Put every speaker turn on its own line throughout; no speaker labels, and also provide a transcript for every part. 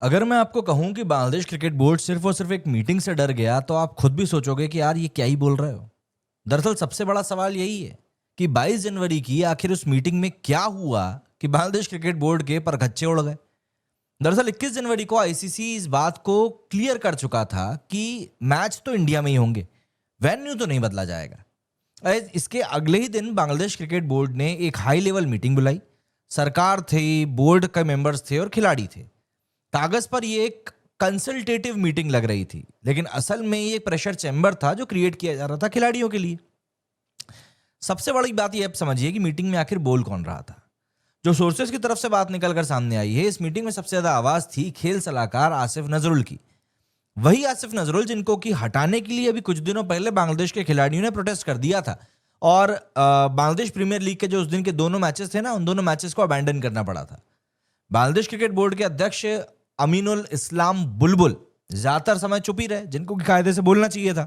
अगर मैं आपको कहूं कि बांग्लादेश क्रिकेट बोर्ड सिर्फ और सिर्फ एक मीटिंग से डर गया तो आप खुद भी सोचोगे कि यार ये क्या ही बोल रहे हो। दरअसल सबसे बड़ा सवाल यही है कि 22 जनवरी की आखिर उस मीटिंग में क्या हुआ कि बांग्लादेश क्रिकेट बोर्ड के परखच्चे उड़ गए। दरअसल 21 जनवरी को आईसीसी इस बात को क्लियर कर चुका था कि मैच तो इंडिया में ही होंगे, वेन्यू तो नहीं बदला जाएगा। इसके अगले ही दिन बांग्लादेश क्रिकेट बोर्ड ने एक हाई लेवल मीटिंग बुलाई। सरकार थी, बोर्ड के मेंबर्स थे और खिलाड़ी थे। कागज पर ये एक कंसल्टेटिव मीटिंग लग रही थी, लेकिन असल में ये एक प्रेशर चैम्बर था जो क्रिएट किया जा रहा था खिलाड़ियों के लिए। सबसे बड़ी बात ये अब समझिए कि मीटिंग में आखिर बोल कौन रहा था। जो सोर्सेज की तरफ से बात निकल कर सामने आई है, इस मीटिंग में सबसे ज्यादा आवाज थी खेल सलाहकार आसिफ नजरुल की। वही आसिफ नजरुल जिनको कि हटाने के लिए अभी कुछ दिनों पहले बांग्लादेश के खिलाड़ियों ने प्रोटेस्ट कर दिया था और बांग्लादेश प्रीमियर लीग के जो उस दिन के दोनों मैचेस थे ना, उन दोनों मैचेस को अबैंडन करना पड़ा था। बांग्लादेश क्रिकेट बोर्ड के अध्यक्ष अमीनुल इस्लाम बुलबुल ज्यादातर समय चुप ही रहे, जिनको कि कायदे से बोलना चाहिए था।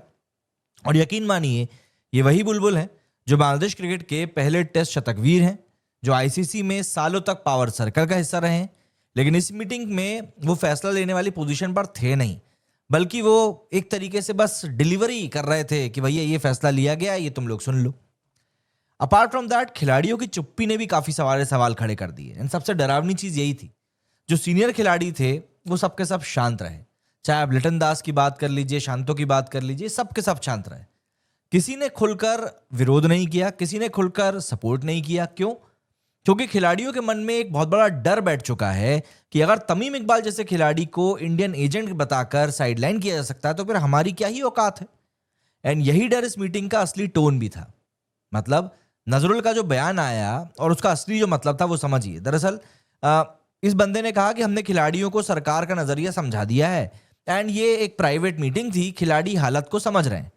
और यकीन मानिए, ये वही बुलबुल हैं जो बांग्लादेश क्रिकेट के पहले टेस्ट शतकवीर हैं, जो आईसीसी में सालों तक पावर सर्कल का हिस्सा रहे हैं। लेकिन इस मीटिंग में वो फैसला लेने वाली पोजीशन पर थे नहीं, बल्कि वो एक तरीके से बस डिलीवरी कर रहे थे कि भैया ये फैसला लिया गया, ये तुम लोग सुन लो। अपार्ट फ्रॉम दैट, खिलाड़ियों की चुप्पी ने भी काफी सवाल खड़े कर दिए। इन सबसे डरावनी चीज यही थी, जो सीनियर खिलाड़ी थे वो सबके सब शांत रहे। चाहे आप लिटन दास की बात कर लीजिए, शांतो की बात कर लीजिए, सबके सब शांत रहे। किसी ने खुलकर विरोध नहीं किया, किसी ने खुलकर सपोर्ट नहीं किया। क्यों? क्योंकि खिलाड़ियों के मन में एक बहुत बड़ा डर बैठ चुका है कि अगर तमीम इकबाल जैसे खिलाड़ी को इंडियन एजेंट बताकर साइडलाइन किया जा सकता है तो फिर हमारी क्या ही औकात है। एंड यही डर इस मीटिंग का असली टोन भी था। मतलब नजरुल का जो बयान आया और उसका असली जो मतलब था वो समझिए। दरअसल इस बंदे ने कहा कि हमने खिलाड़ियों को सरकार का नजरिया समझा दिया है एंड ये एक प्राइवेट मीटिंग थी, खिलाड़ी हालत को समझ रहे हैं।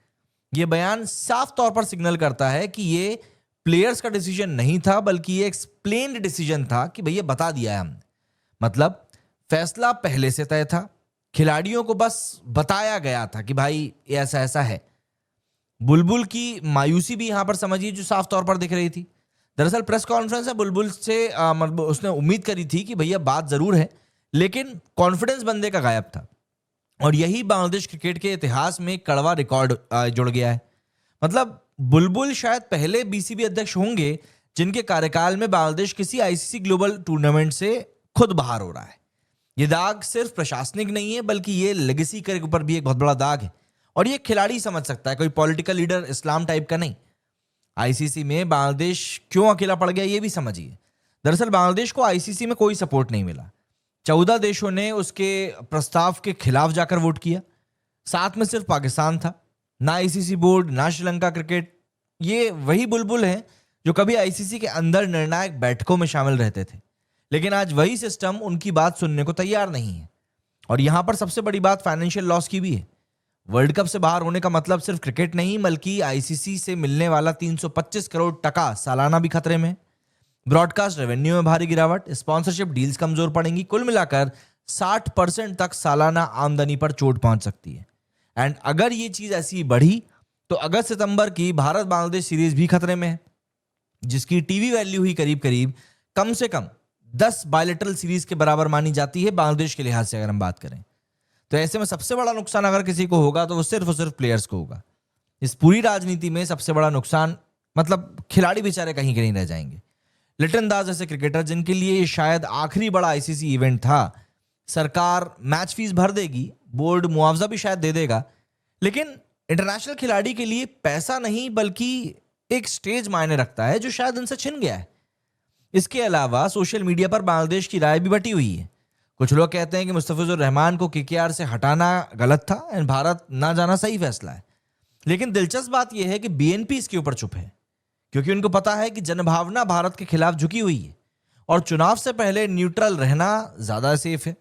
ये बयान साफ तौर पर सिग्नल करता है कि ये प्लेयर्स का डिसीजन नहीं था, बल्कि ये एक्सप्लेन्ड डिसीजन था कि भैया बता दिया है हमने। मतलब फैसला पहले से तय था, खिलाड़ियों को बस बताया गया था कि भाई ऐसा ऐसा है। बुलबुल की मायूसी भी यहां पर समझिए जो साफ तौर पर दिख रही थी। दरअसल प्रेस कॉन्फ्रेंस में बुलबुल से मतलब उसने उम्मीद करी थी कि भैया बात जरूर है, लेकिन कॉन्फिडेंस बंदे का गायब था। और यही बांग्लादेश क्रिकेट के इतिहास में एक कड़वा रिकॉर्ड जुड़ गया है। मतलब बुलबुल शायद पहले बीसीबी अध्यक्ष होंगे जिनके कार्यकाल में बांग्लादेश किसी आईसीसी ग्लोबल टूर्नामेंट से खुद बाहर हो रहा है। ये दाग सिर्फ प्रशासनिक नहीं है, बल्कि ये लेगेसी के ऊपर भी एक बहुत बड़ा दाग है। और ये खिलाड़ी समझ सकता है, कोई पॉलिटिकल लीडर इस्लाम टाइप का नहीं। आईसीसी में बांग्लादेश क्यों अकेला पड़ गया ये भी समझिए। दरअसल बांग्लादेश को आईसीसी में कोई सपोर्ट नहीं मिला। 14 देशों ने उसके प्रस्ताव के खिलाफ जाकर वोट किया। साथ में सिर्फ पाकिस्तान था, ना आईसीसी बोर्ड, ना श्रीलंका क्रिकेट। ये वही बुलबुल हैं जो कभी आईसीसी के अंदर निर्णायक बैठकों में शामिल रहते थे, लेकिन आज वही सिस्टम उनकी बात सुनने को तैयार नहीं है। और यहां पर सबसे बड़ी बात फाइनेंशियल लॉस की भी है। वर्ल्ड कप से बाहर होने का मतलब सिर्फ क्रिकेट नहीं, बल्कि आईसीसी से मिलने वाला 325 करोड़ टका सालाना भी खतरे में। ब्रॉडकास्ट रेवेन्यू में भारी गिरावट, स्पॉन्सरशिप डील्स कमजोर पड़ेंगी। कुल मिलाकर 60% तक सालाना आमदनी पर चोट पहुंच सकती है। एंड अगर ये चीज ऐसी बढ़ी तो अगस्त सितंबर की भारत बांग्लादेश सीरीज भी खतरे में है, जिसकी टीवी वैल्यू ही करीब करीब कम से कम 10 बायलैटरल सीरीज के बराबर मानी जाती है बांग्लादेश के लिहाज से अगर हम बात करें। तो ऐसे में सबसे बड़ा नुकसान अगर किसी को होगा तो वो सिर्फ और सिर्फ प्लेयर्स को होगा। इस पूरी राजनीति में सबसे बड़ा नुकसान मतलब खिलाड़ी बेचारे कहीं के नहीं रह जाएंगे। लिटन दास जैसे क्रिकेटर जिनके लिए ये शायद आखिरी बड़ा आईसीसी इवेंट था, सरकार मैच फीस भर देगी, बोर्ड मुआवजा भी शायद दे देगा, लेकिन इंटरनेशनल खिलाड़ी के लिए पैसा नहीं बल्कि एक स्टेज मायने रखता है जो शायद उनसे छिन गया है। इसके अलावा सोशल मीडिया पर बांग्लादेश की राय भी बटी हुई है। कुछ लोग कहते हैं कि मुस्तफिजुर रहमान को केकेआर से हटाना गलत था एंड भारत ना जाना सही फैसला है। लेकिन दिलचस्प बात यह है कि बीएनपी इसके ऊपर चुप है, क्योंकि उनको पता है कि जनभावना भारत के खिलाफ झुकी हुई है और चुनाव से पहले न्यूट्रल रहना ज्यादा सेफ है।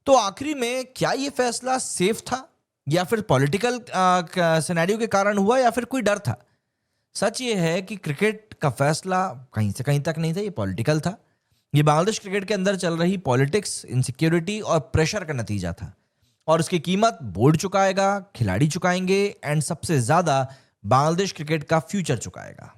तो आखिरी में क्या यह फैसला सेफ था, या फिर पॉलिटिकल सिनेरियो के कारण हुआ, या फिर कोई डर था? सच ये है कि क्रिकेट का फैसला कहीं से कहीं तक नहीं था, ये पॉलिटिकल था। ये बांग्लादेश क्रिकेट के अंदर चल रही पॉलिटिक्स, इनसिक्योरिटी और प्रेशर का नतीजा था। और उसकी कीमत बोर्ड चुकाएगा, खिलाड़ी चुकाएंगे एंड सबसे ज्यादा बांग्लादेश क्रिकेट का फ्यूचर चुकाएगा।